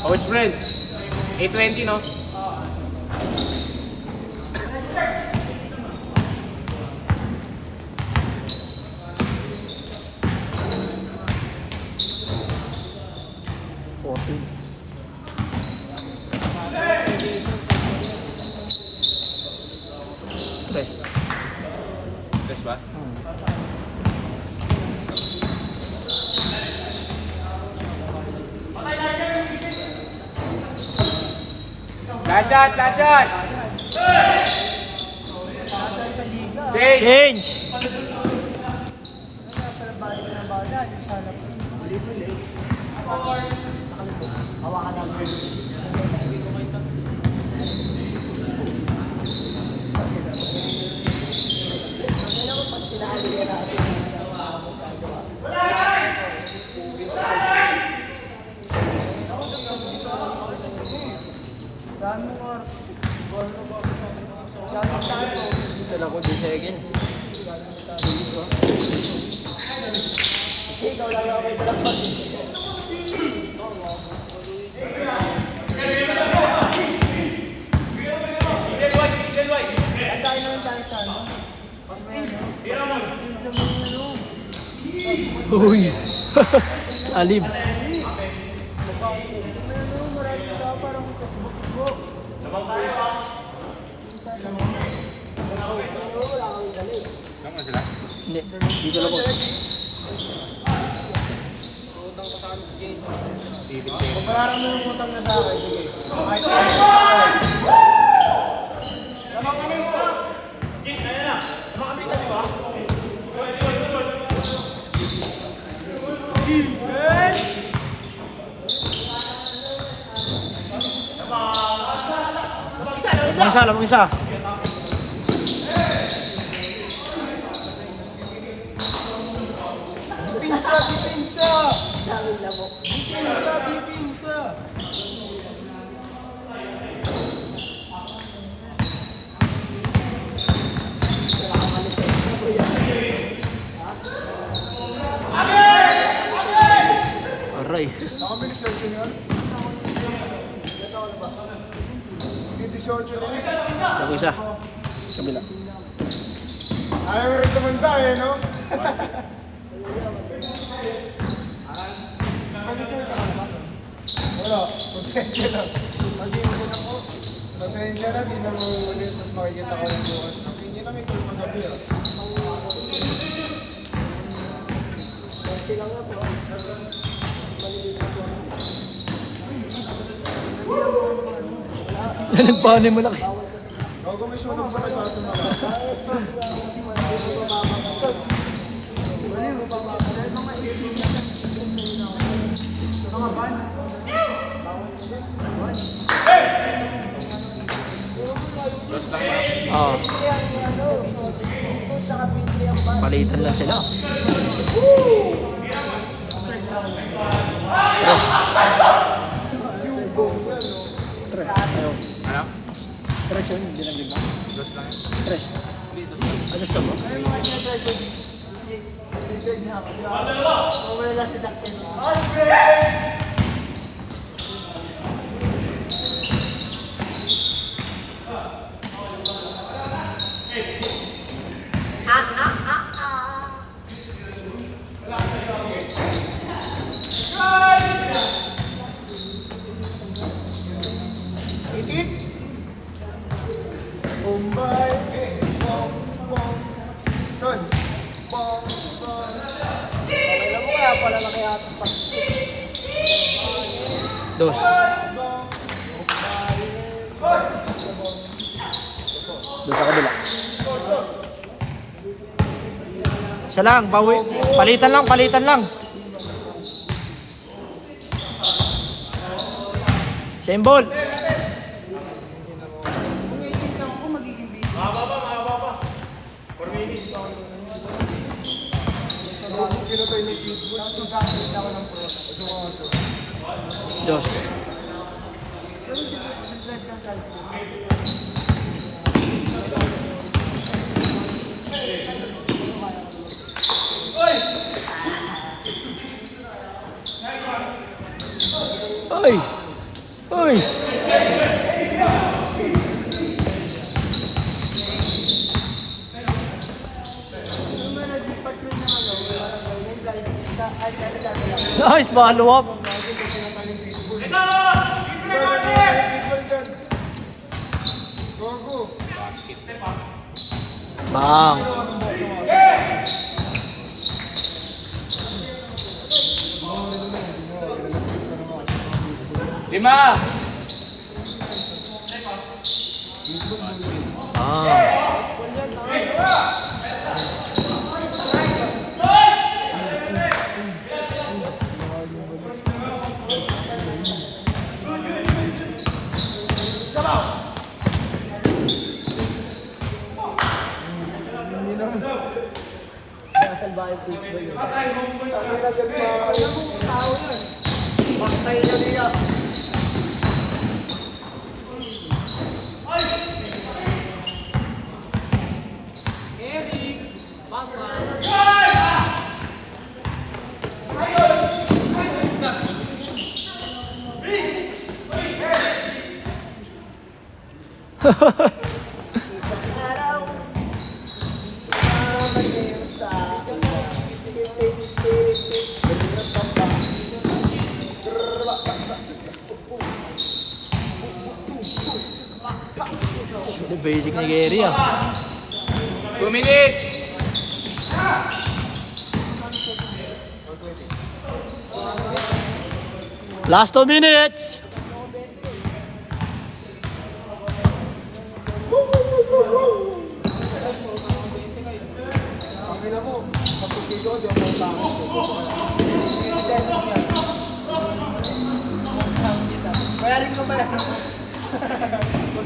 Oh, it's Brent. 8:20 no? Tres. Tres ba? Last shot! Change! Change! Dito lang ko din second. Uy! Alib. Tama sila? Hindi, dito lang ko. Parang mo yung utang na sa akin. Sige. Lamang isa. Aray. Lamang isa. Kabila. Ayaw rin tumanda eh, no? Wala, pasensya lang. Mag-iingat ako. Pasensya na, di na mo ulit. Tapos makikita ko rin bukas. Hindi na may kulma gabi ah. Yan ang paano mo laki. Oo. Palitan lang sila. Tres yun, hindi lang lima. Tres. Ano gusto mo? Wala si Sakten. Dos. Dos sa kabila. Isa lang, bawi. Palitan lang, palitan lang. Same ball. Dos. Ay! Ay! Nice, follow up. Bang. Lima! The basic ni Gary ah. 2 minutes! Last 2 minutes.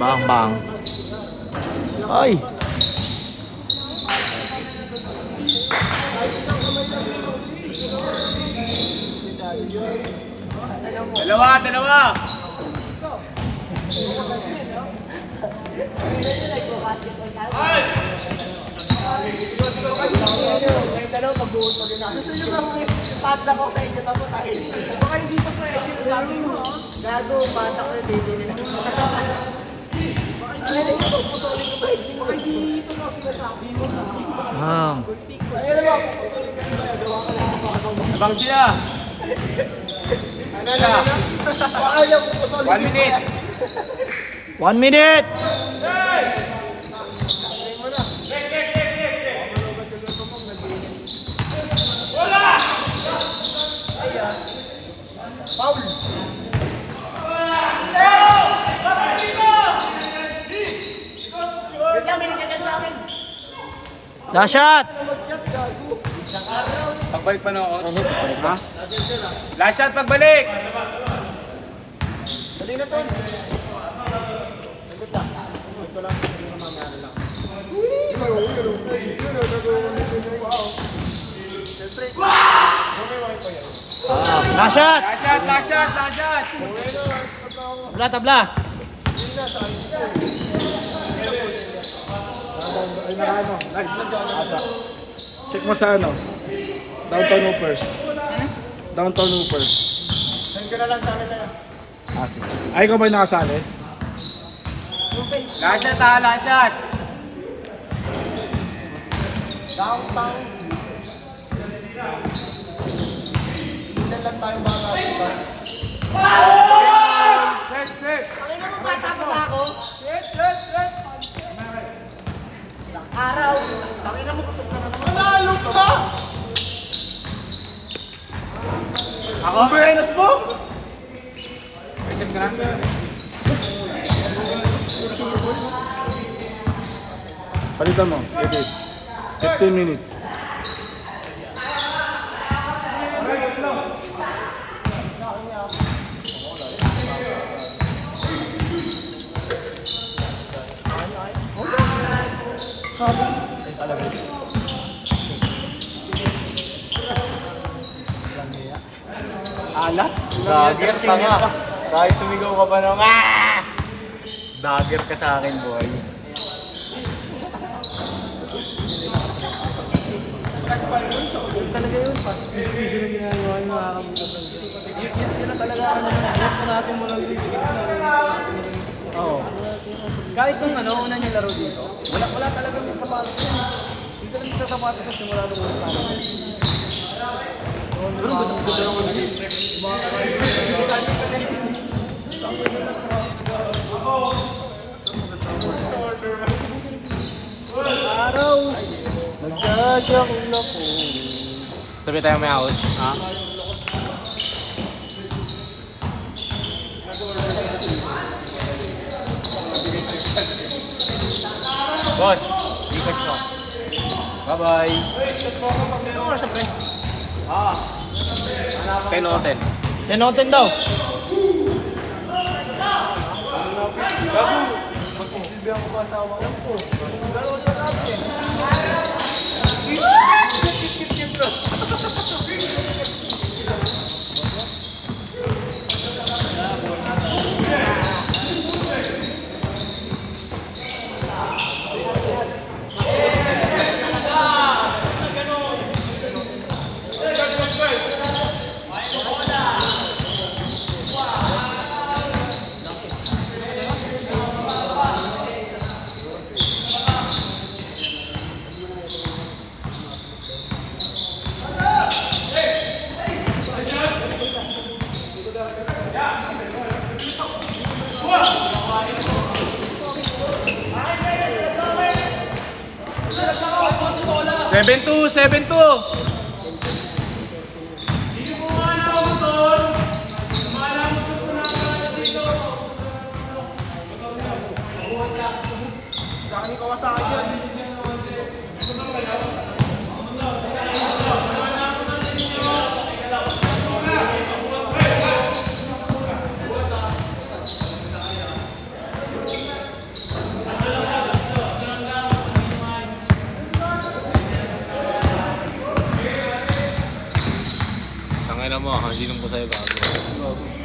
Bang bang. Ay. Dalawa! Gusto nyo ba patak ko sa inyo tapos tayo? Baka hindi pa po eh, sinasabi mo. Gago, patak ko yung baby nila. Baka hindi pa po sinasabi mo sa akin. Ayun na ba? Abang sila! Ayaw ko putulin. 1 minute! 1 minute. Foul! Last shot! Pagbalik pa na ako. Ha? Last shot, pagbalik! Last shot! Last shot, last shot, last shot! Tabla, tabla! Ay, nakano. Check mo sa ano. Downtown Hoopers. Downtown Hoopers. Send ko na lang sa amin na yan. Ah, sige. Ay, ikaw ba yung nakasali? Last shot ha, last shot! Ako? Buenos mo? Palitan mo. Edit. 15 minutes. Alat? Dagger ka nga. Kahit sumigaw ka pa ng Dagger ka sa akin, boy. Talaga yun, pas-vision na ginagawa yung makakabukas ng Diyos. Yun na talaga ang natin natin mo lang yung Oo. kahit nung una niya laro dito, wala talagang sapatos yan. Dito lang sa sapatos sa simula nung una sa akin. Pero gusto ko na yun. Araw, nagdadyak na po. Sabi tayo may out. Ha? Boss, ikot ko. Bye-bye. Tenoten. Tenoten daw. Magsisilbihan ko pa sa awan ko. Seven two. Tangina mo, hindi nung ko sa'yo bago.